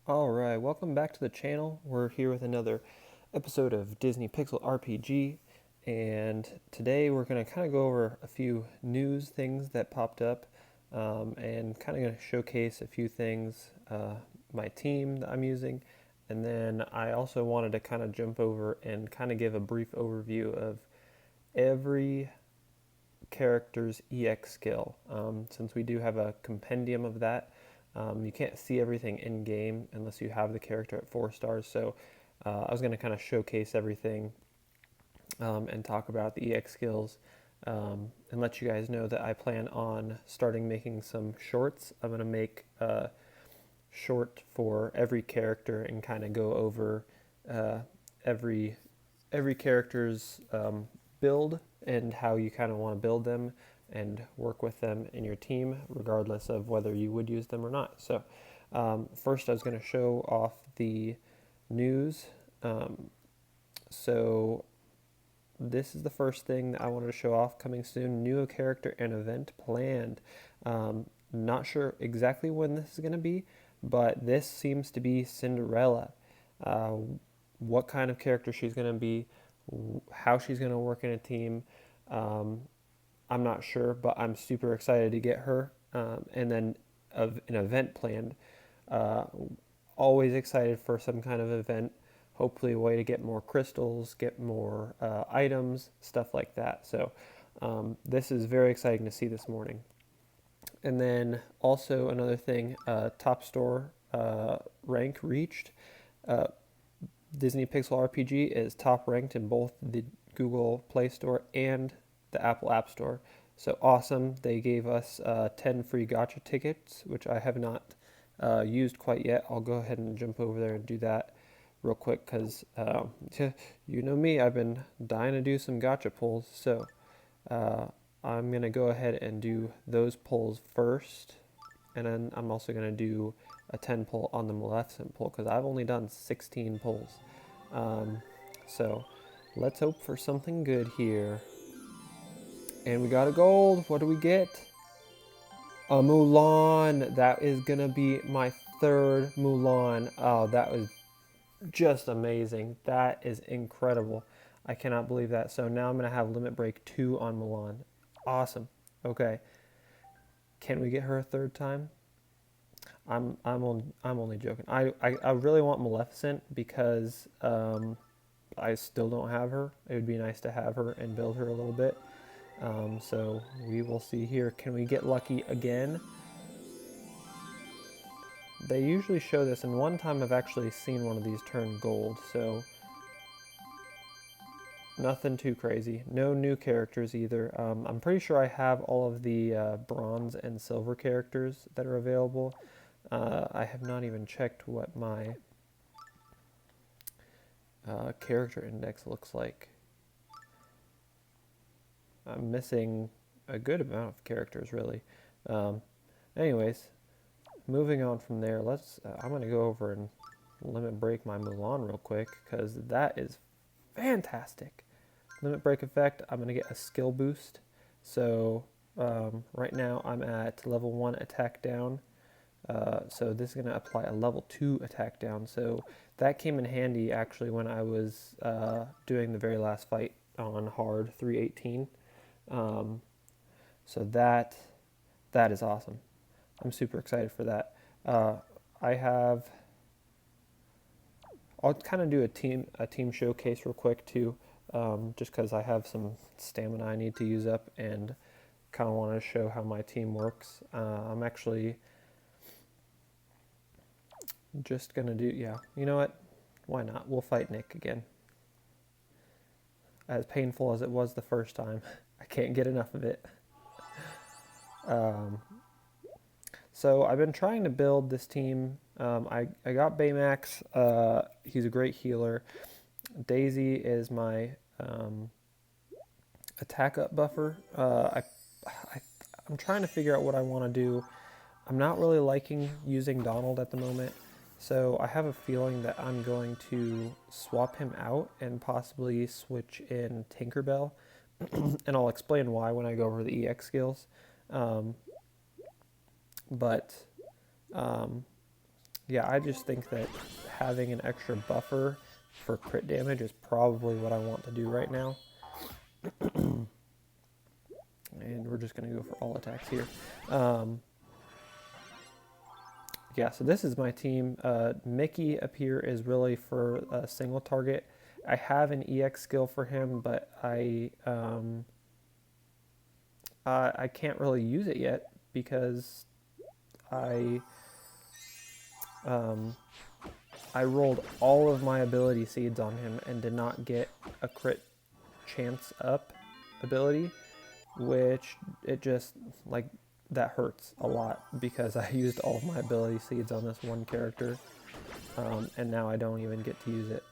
Alright, welcome back to the channel. We're here with another episode of Disney Pixel RPG, and today we're going to kind of go over a few news things that popped up, and kind of going to showcase a few things, my team that I'm using, and then I also wanted to kind of jump over and kind of give a brief overview of every character's EX skill. Since we do have a compendium of that, you can't see everything in game unless you have the character at 4 stars. So I was going to kind of showcase everything, and talk about the EX skills, and let you guys know that I plan on starting making some shorts. I'm going to make a short for every character and kind of go over uh, every every character's build and how you kind of want to build them and work with them in your team, regardless of whether you would use them or not. So, first, I was going to show off the news. Um, so, this is the first thing that I wanted to show off coming soon. New character and event planned. Not sure exactly when this is going to be, but this seems to be Cinderella. Uh, what kind of character she's going to be, how she's going to work in a team. Um, I'm not sure, but I'm super excited to get her. And then of an event planned. Uh, Always excited for some kind of event. Hopefully, a way to get more crystals, get more items, stuff like that. So, this is very exciting to see this morning. And then also another thing, top store rank reached. Uh, Disney Pixel RPG is top ranked in both the Google Play Store and the Apple App Store. So awesome. They gave us 10 free gotcha tickets, which I have not used quite yet. I'll go ahead and jump over there and do that real quick because you know me, I've been dying to do some gotcha pulls. So uh, I'm going to go ahead and do those pulls first. And then I'm also going to do a 10 pull on the Maleficent pull because I've only done 16 pulls. Um, so let's hope for something good here. And we got a gold. What do we get? A Mulan. That is going to be my third Mulan. Oh, that was just amazing. That is incredible. I cannot believe that. So now I'm going to have Limit Break 2 on Mulan. Awesome. Okay. Can we get her a third time? I'm only joking. I really want Maleficent because I still don't have her. It would be nice to have her and build her a little bit. So we will see here. Can we get lucky again? They usually show this, and one time I've actually seen one of these turn gold. So nothing too crazy. No new characters either. I'm pretty sure I have all of the bronze and silver characters that are available. I have not even checked what my character index looks like. I'm missing a good amount of characters, really. Um, Anyways, moving on from there, let's. I'm gonna go over and limit break my Mulan real quick because that is fantastic. Limit break effect. I'm gonna get a skill boost. So right now I'm at level 1 attack down. So this is going to apply a level 2 attack down. So that came in handy actually when I was doing the very last fight on hard 318. Um, so that is awesome. I'm super excited for that. Uh, I have. I'll kind of do a team showcase real quick too, just because I have some stamina I need to use up and kind of want to show how my team works. I'm actually just gonna do, yeah, you know what? Why not? We'll fight Nick again. As painful as it was the first time, I can't get enough of it. Um, so I've been trying to build this team. I got Baymax. He's a great healer. Daisy is my attack up buffer. I'm trying to figure out what I want to do. I'm not really liking using Donald at the moment. So I have a feeling that I'm going to swap him out and possibly switch in Tinkerbell. And I'll explain why when I go over the EX skills. But yeah, I just think that having an extra buffer for crit damage is probably what I want to do right now. And we're just going to go for all attacks here. Yeah, so this is my team. Mickey up here is really for a single target. I have an EX skill for him, but I can't really use it yet because I um, I rolled all of my ability seeds on him and did not get a crit chance up ability, which it just like that hurts a lot because I used all of my ability seeds on this one character, and now I don't even get to use it.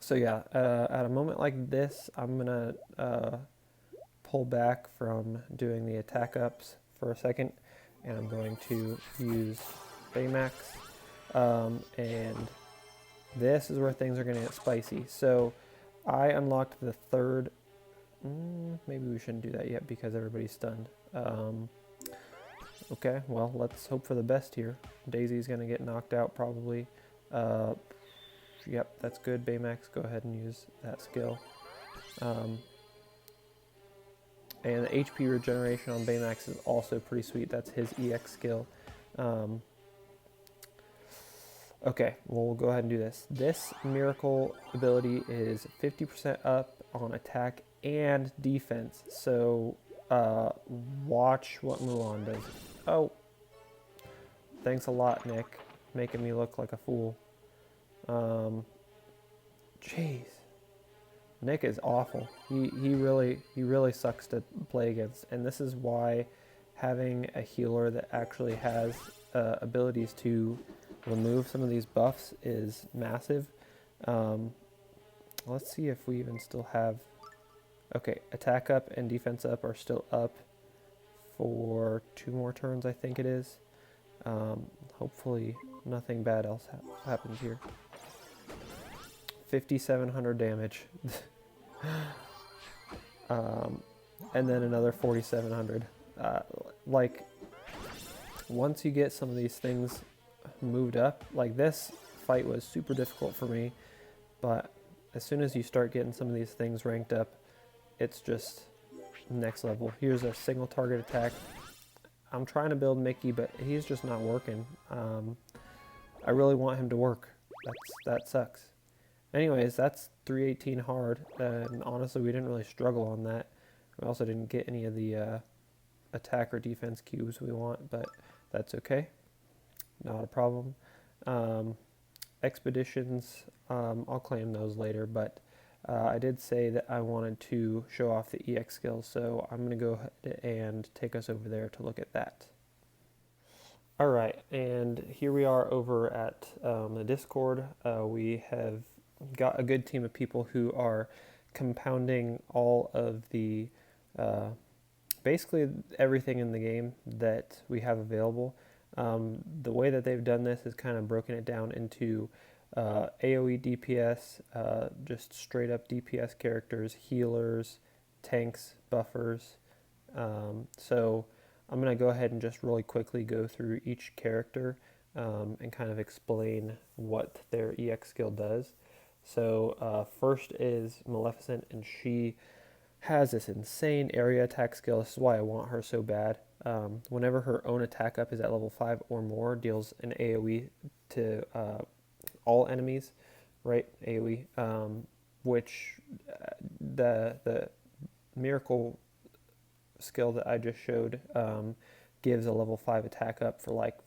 So yeah, at a moment like this, I'm gonna pull back from doing the attack ups for a second, and I'm going to use Baymax, and this is where things are gonna get spicy. So I unlocked the third. Maybe we shouldn't do that yet because everybody's stunned. Okay, well, let's hope for the best here. Daisy's going to get knocked out probably. Yep, that's good. Baymax, go ahead and use that skill. And the HP regeneration on Baymax is also pretty sweet. That's his EX skill. Okay, well, we'll go ahead and do this. This miracle ability is 50% up on attack and defense. So watch what Mulan does. Oh, thanks a lot, Nick, making me look like a fool. Jeez, Nick is awful. He really sucks to play against, and this is why having a healer that actually has abilities to remove some of these buffs is massive. Let's see if we even still have. Okay, attack up and defense up are still up for 2 more turns, I think it is. Hopefully nothing bad else happens here. 5,700 damage. And then another 4,700. Like, once you get some of these things moved up, like this fight was super difficult for me, but as soon as you start getting some of these things ranked up, it's just next level. Here's a single target attack. I'm trying to build Mickey, but he's just not working. I really want him to work. That sucks. Anyways, that's 318 hard, and honestly, we didn't really struggle on that. We also didn't get any of the attack or defense cubes we want, but that's okay. Not a problem. Expeditions, I'll claim those later, but I did say that I wanted to show off the EX skills, so I'm going to go ahead and take us over there to look at that. Alright, and here we are over at the Discord. We have got a good team of people who are compounding all of the, basically everything in the game that we have available. The way that they've done this is kind of broken it down into AoE DPS, just straight up DPS characters, healers, tanks, buffers. So I'm going to go ahead and just really quickly go through each character and kind of explain what their EX skill does. So first is Maleficent, and she has this insane area attack skill. This is why I want her so bad. Whenever her own attack up is at level 5 or more, deals an AoE to all enemies, right? AoE, which the miracle skill that I just showed gives a level 5 attack up for like,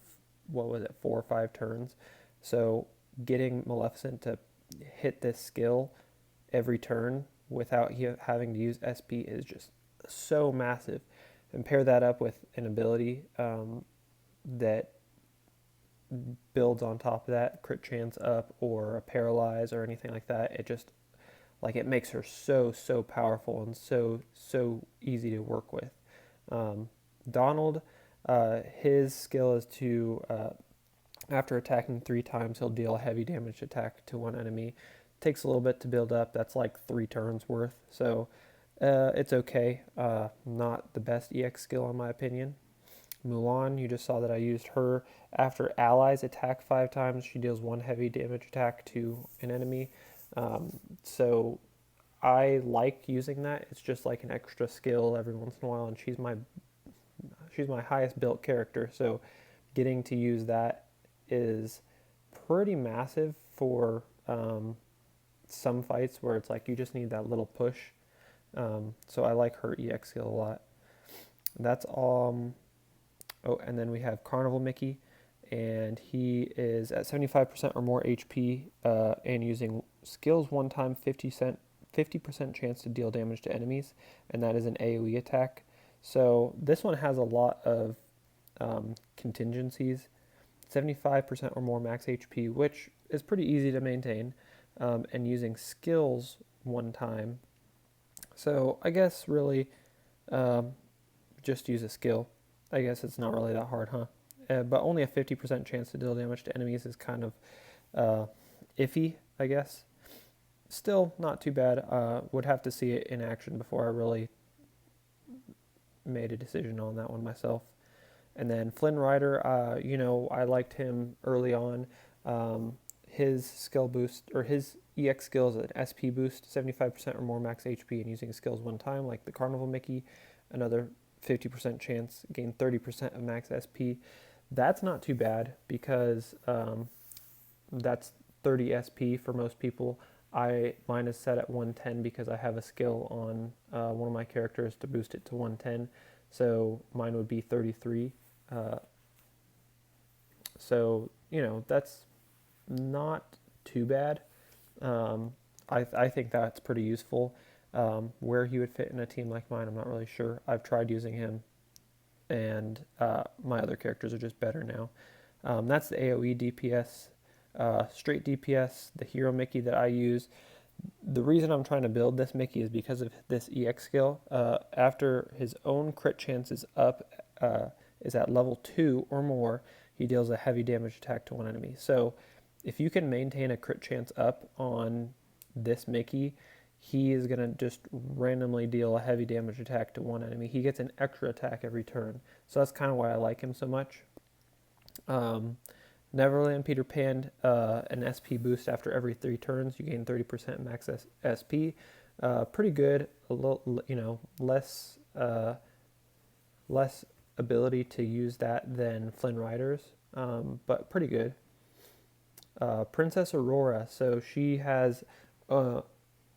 what was it, 4 or 5 turns. So getting Maleficent to hit this skill every turn without having to use SP is just so massive. And pair that up with an ability that builds on top of that, crit chance up or a paralyze or anything like that. It just, like, it makes her so powerful and so easy to work with. Donald, his skill is to, after attacking 3 times, he'll deal a heavy damage attack to one enemy. Takes a little bit to build up. That's like 3 turns worth. So it's okay. Not the best EX skill in my opinion. Mulan, you just saw that I used her. After allies attack 5 times, she deals 1 heavy damage attack to an enemy. So I like using that. It's just like an extra skill every once in a while, and she's my highest built character. So getting to use that is pretty massive for some fights where it's like you just need that little push. So I like her EX skill a lot. That's Oh, and then we have Carnival Mickey, and he is at 75% or more HP, and using skills one time, 50% chance to deal damage to enemies, and that is an AoE attack. So this one has a lot of contingencies. 75% or more max HP, which is pretty easy to maintain, and using skills one time. So I guess really um, just use a skill. I guess it's not really that hard, huh? But only a 50% chance to deal damage to enemies is kind of iffy, I guess. Still not too bad. Would have to see it in action before I really made a decision on that one myself. And then Flynn Rider, I liked him early on. His skill boost, or his EX skill is an SP boost, 75% or more max HP, and using skills one time, like the Carnival Mickey, another 50% chance, gain 30% of max SP. That's not too bad because that's 30 SP for most people. Mine is set at 110 because I have a skill on one of my characters to boost it to 110. So mine would be 33. So that's not too bad. I think that's pretty useful. Where he would fit in a team like mine, I'm not really sure. I've tried using him, and my other characters are just better now. That's the AoE DPS. Straight DPS, the hero Mickey that I use. The reason I'm trying to build this Mickey is because of this EX skill. After his own crit chance is at level 2 or more, he deals a heavy damage attack to one enemy. So if you can maintain a crit chance up on this Mickey, he is going to just randomly deal a heavy damage attack to one enemy. He gets an extra attack every turn. So that's kind of why I like him so much. Neverland Peter Pan, an SP boost after every 3 turns. You gain 30% max SP. Pretty good. A little, less ability to use that than Flynn Rider's, but pretty good. Princess Aurora, so she has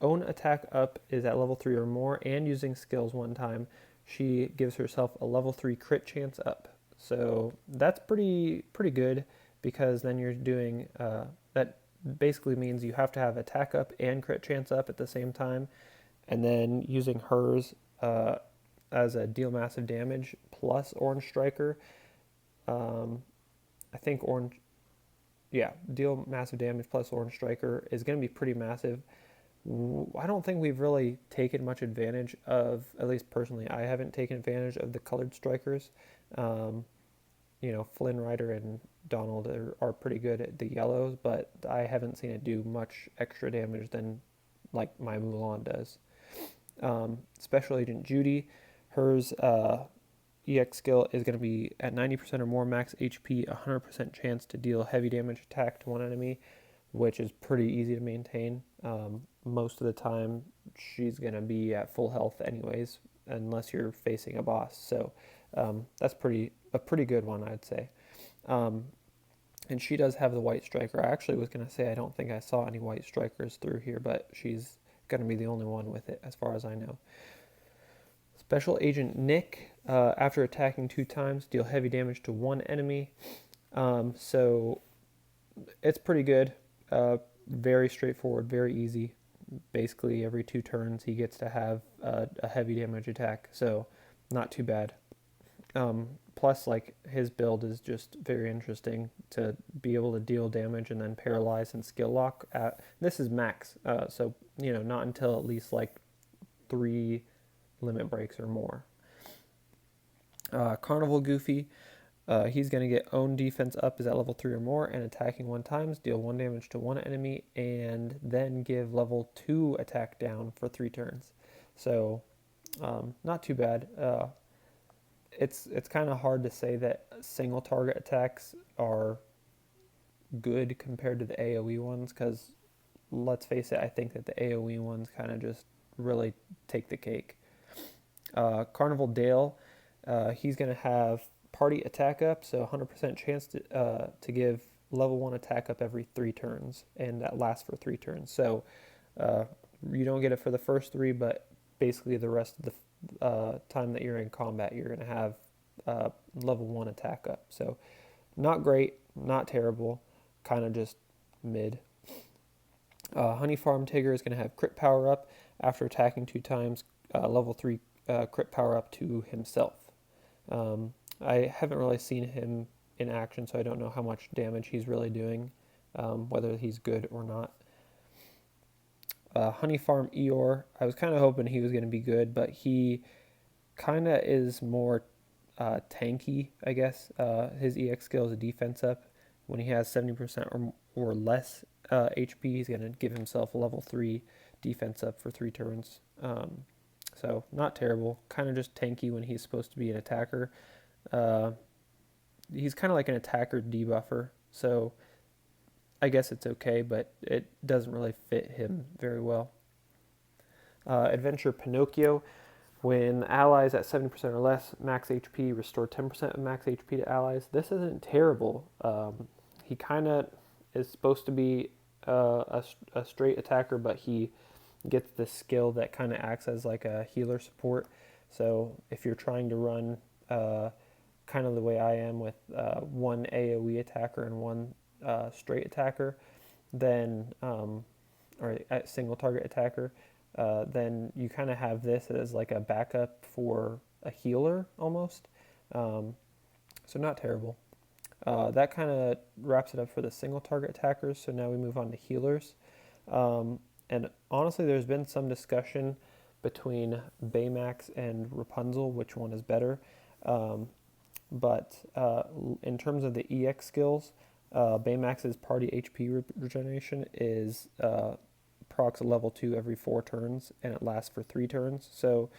own attack up is at level 3 or more, and using skills one time, she gives herself a level 3 crit chance up. So that's pretty good, because then you're doing that basically means you have to have attack up and crit chance up at the same time, and then using hers as a deal massive damage plus Orange Striker. I think deal massive damage plus Orange Striker is going to be pretty massive. I don't think we've really taken much advantage of, at least personally, I haven't taken advantage of the colored strikers. Flynn Rider and Donald are pretty good at the yellows, but I haven't seen it do much extra damage than like my Mulan does. Special Agent Judy, hers EX skill is going to be at 90% or more max HP, 100% chance to deal heavy damage attack to one enemy, which is pretty easy to maintain. Most of the time, she's going to be at full health anyways, unless you're facing a boss. So that's a pretty good one, I'd say. And she does have the white striker. I actually was going to say I don't think I saw any white strikers through here, but she's going to be the only one with it as far as I know. Special Agent Nick, after attacking 2 times, deal heavy damage to one enemy. So it's pretty good. Very straightforward, very easy. Basically, every 2 turns, he gets to have a heavy damage attack. So not too bad. Plus, his build is just very interesting to be able to deal damage and then paralyze and skill lock. This is max, so not until at least 3 limit breaks or more. Carnival Goofy, he's going to get own defense up is at level 3 or more, and attacking 1 times, deal 1 damage to one enemy, and then give level 2 attack down for 3 turns. So not too bad. it's kind of hard to say that single target attacks are good compared to the AoE ones, because let's face it, I think that the AoE ones kind of just really take the cake. Carnival Dale, he's going to have party attack up, so 100% chance to give level 1 attack up every 3 turns, and that lasts for 3 turns. So uh, you don't get it for the first 3, but basically the rest of the time that you're in combat, you're going to have level 1 attack up. So not great, not terrible, kind of just mid. Honey Farm Tigger is going to have crit power up after attacking 2 times, level 3 crit power up to himself. I haven't really seen him in action, so I don't know how much damage he's really doing, whether he's good or not. Honey Farm Eeyore, I was kind of hoping he was going to be good, but he kind of is more tanky, I guess. His EX skill is a defense up. When he has 70% or less HP, he's going to give himself a level 3 defense up for 3 turns. So not terrible, kind of just tanky when he's supposed to be an attacker. He's kind of like an attacker debuffer, so I guess it's okay, but it doesn't really fit him very well. Adventure Pinocchio, when allies at 70% or less max HP, restore 10% of max HP to allies. This isn't terrible. He kind of is supposed to be a straight attacker, but he gets the skill that kind of acts as like a healer support. So if you're trying to run kind of the way I am with one AoE attacker and one straight attacker, then or a single target attacker, then you kind of have this as like a backup for a healer almost. So not terrible. That kind of wraps it up for the single target attackers. So now we move on to healers. And honestly, there's been some discussion between Baymax and Rapunzel, which one is better. But in terms of the EX skills, Baymax's party HP regeneration is procs level 2 every 4 turns, and it lasts for 3 turns. So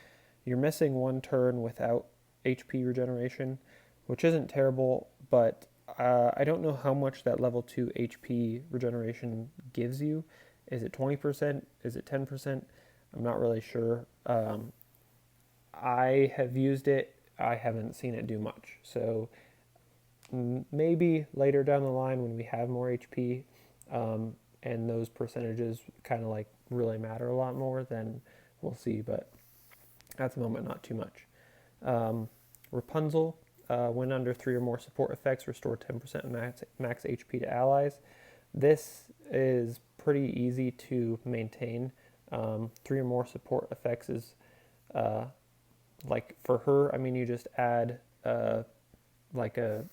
you're missing 1 turn without HP regeneration, which isn't terrible, but I don't know how much that level 2 HP regeneration gives you. Is it 20%? Is it 10%? I'm not really sure. I have used it. I haven't seen it do much. So maybe later down the line when we have more HP and those percentages kind of like really matter a lot more, then we'll see. But at the moment, not too much. Rapunzel, when under 3 or more support effects, restore 10% max HP to allies. This is pretty easy to maintain. 3 or more support effects is like for her, I mean, you just add like a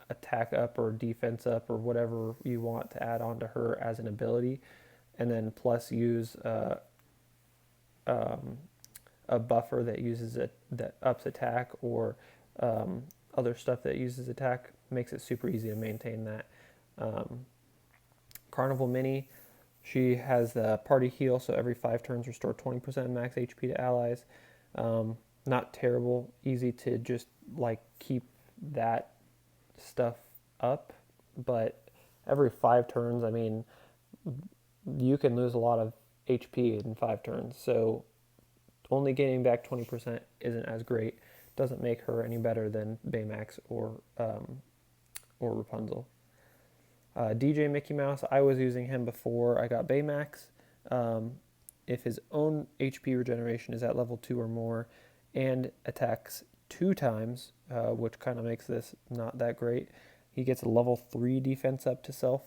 attack up or defense up or whatever you want to add on to her as an ability, and then plus use a buffer that uses it that ups attack or other stuff that uses attack. Makes it super easy to maintain that. Carnival Mini, she has the party heal, so every 5 turns restore 20% max HP to allies. Not terrible, easy to just like keep that stuff up, but every 5 turns, I mean, you can lose a lot of HP in 5 turns, so only gaining back 20% isn't as great. Doesn't make her any better than Baymax or Rapunzel. DJ Mickey Mouse, I was using him before I got Baymax. If his own HP regeneration is at level 2 or more and attacks 2 times, which kind of makes this not that great, he gets a level 3 defense up to self.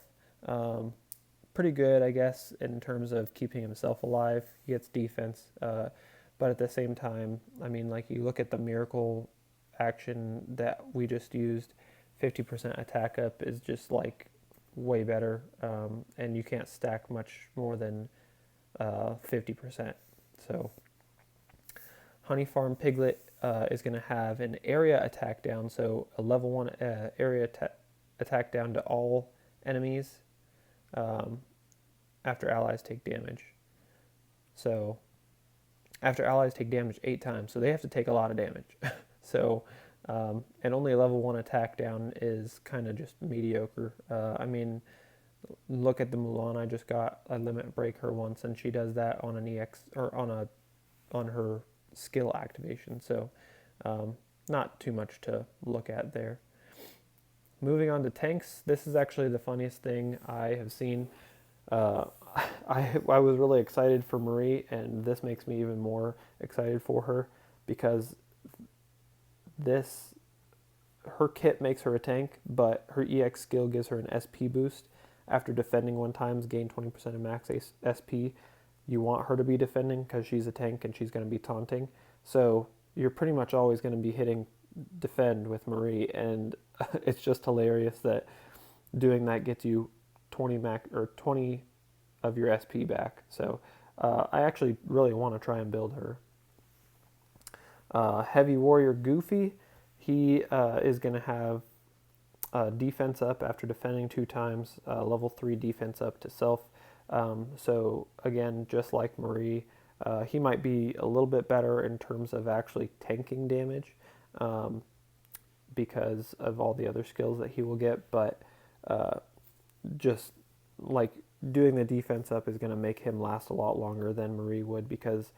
Pretty good, I guess, in terms of keeping himself alive. He gets defense, but at the same time, I mean, like you look at the miracle action that we just used, 50% attack up is just like way better, and you can't stack much more than 50%. So Honey Farm Piglet is going to have an area attack down, so a level 1 area attack down to all enemies after allies take damage. So after allies take damage 8 times, so they have to take a lot of damage. So and only a level 1 attack down is kind of just mediocre. I mean, look at the Mulan I just got. I limit break her once, and she does that on an EX or on her skill activation. So, not too much to look at there. Moving on to tanks, this is actually the funniest thing I have seen. Uh, I was really excited for Marie, and this makes me even more excited for her because this her kit makes her a tank, but her EX skill gives her an SP boost. After defending 1 time, gain 20% of max SP. You want her to be defending because she's a tank and she's going to be taunting. So you're pretty much always going to be hitting defend with Marie, and it's just hilarious that doing that gets you 20 of your SP back. So I actually really want to try and build her. Heavy Warrior Goofy, he is going to have defense up after defending 2 times, level 3 defense up to self. So again, just like Marie, he might be a little bit better in terms of actually tanking damage because of all the other skills that he will get, but just like doing the defense up is going to make him last a lot longer than Marie would because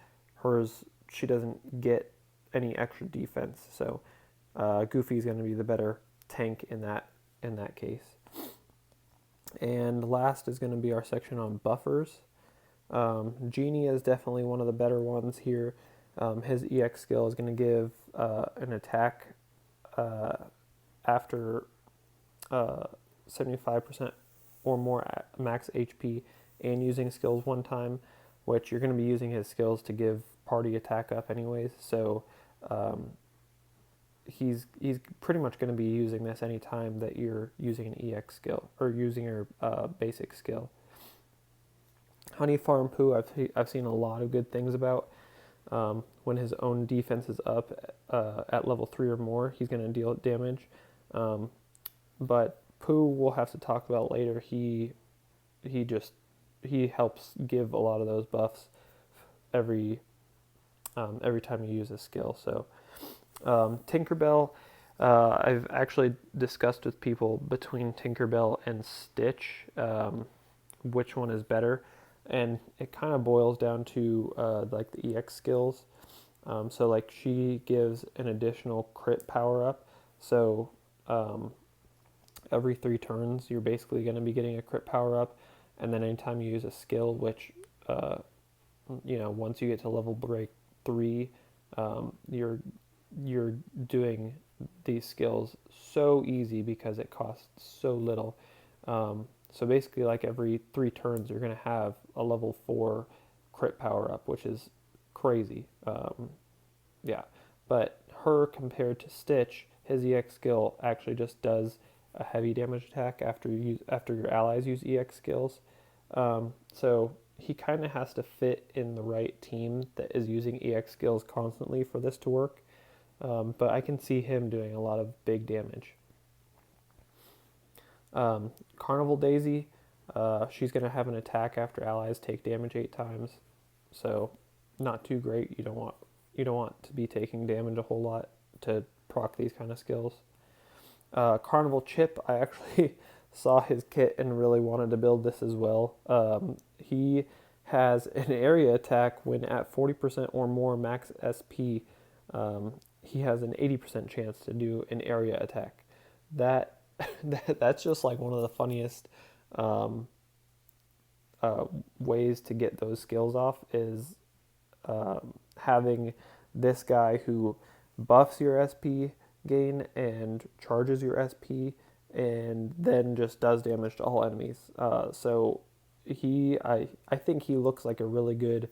she doesn't get any extra defense. So Goofy is going to be the better tank in that case. And last is going to be our section on buffers. Genie is definitely one of the better ones here. His EX skill is going to give an attack after 75% or more max HP and using skills 1 time, which you're going to be using his skills to give party attack up anyways. So he's pretty much going to be using this anytime that you're using an EX skill or using your basic skill. Honey Farm Poo, I've seen a lot of good things about. When his own defense is up at level 3 or more, he's going to deal damage. But Pooh we'll have to talk about later. He helps give a lot of those buffs every time you use a skill. So Tinkerbell, I've actually discussed with people between Tinkerbell and Stitch which one is better, and it kind of boils down to like the EX skills. So like she gives an additional crit power up. So every 3 turns, you're basically going to be getting a crit power up, and then anytime you use a skill, which once you get to level break 3, you're doing these skills so easy because it costs so little. So basically, like every 3 turns, you're going to have a level 4 crit power up, which is crazy. Yeah, but her compared to Stitch, his EX skill actually just does a heavy damage attack after your allies use EX skills. So he kind of has to fit in the right team that is using EX skills constantly for this to work. But I can see him doing a lot of big damage. Carnival Daisy, she's going to have an attack after allies take damage 8 times. So not too great. You don't want to be taking damage a whole lot to proc these kind of skills. Carnival Chip, I actually saw his kit and really wanted to build this as well. He has an area attack when at 40% or more max SP. He has an 80% chance to do an area attack. That's just like one of the funniest ways to get those skills off is having this guy who buffs your SP gain and charges your SP and then just does damage to all enemies. So I think he looks like a really good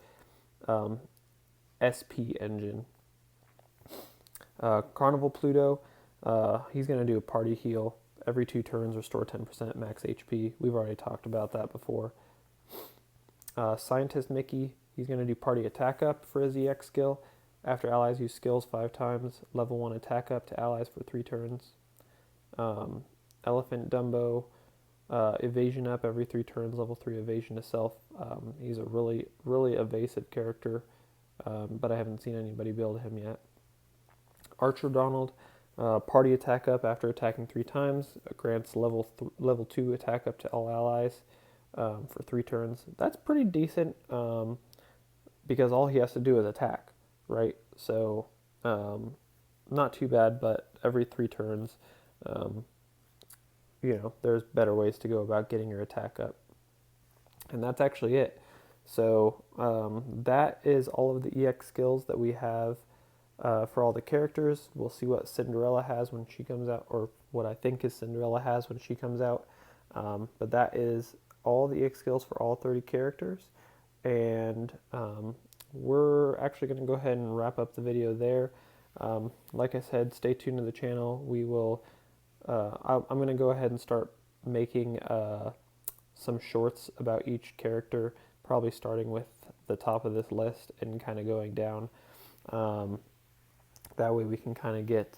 SP engine. Carnival Pluto, he's going to do a party heal. Every 2 turns, restore 10% max HP. We've already talked about that before. Scientist Mickey, he's going to do party attack up for his EX skill. After allies use skills 5 times, level 1 attack up to allies for 3 turns. Elephant Dumbo, evasion up every 3 turns, level 3 evasion to self. He's a really, really evasive character, but I haven't seen anybody build him yet. Archer Donald, Party attack up after attacking 3 times. Grants level 2 attack up to all allies for 3 turns. That's pretty decent because all he has to do is attack, right? So not too bad, but every 3 turns, um, there's better ways to go about getting your attack up. And that's actually it. So that is all of the EX skills that we have for all the characters. We'll see what Cinderella has when she comes out, or what I think is Cinderella has when she comes out. But that is all the EX skills for all 30 characters. And we're actually going to go ahead and wrap up the video there. Like I said, stay tuned to the channel. I'm going to go ahead and start making some shorts about each character, probably starting with the top of this list and kind of going down. That way we can kind of get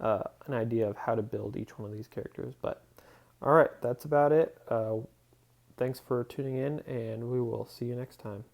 an idea of how to build each one of these characters. But all right, that's about it. Thanks for tuning in, and we will see you next time.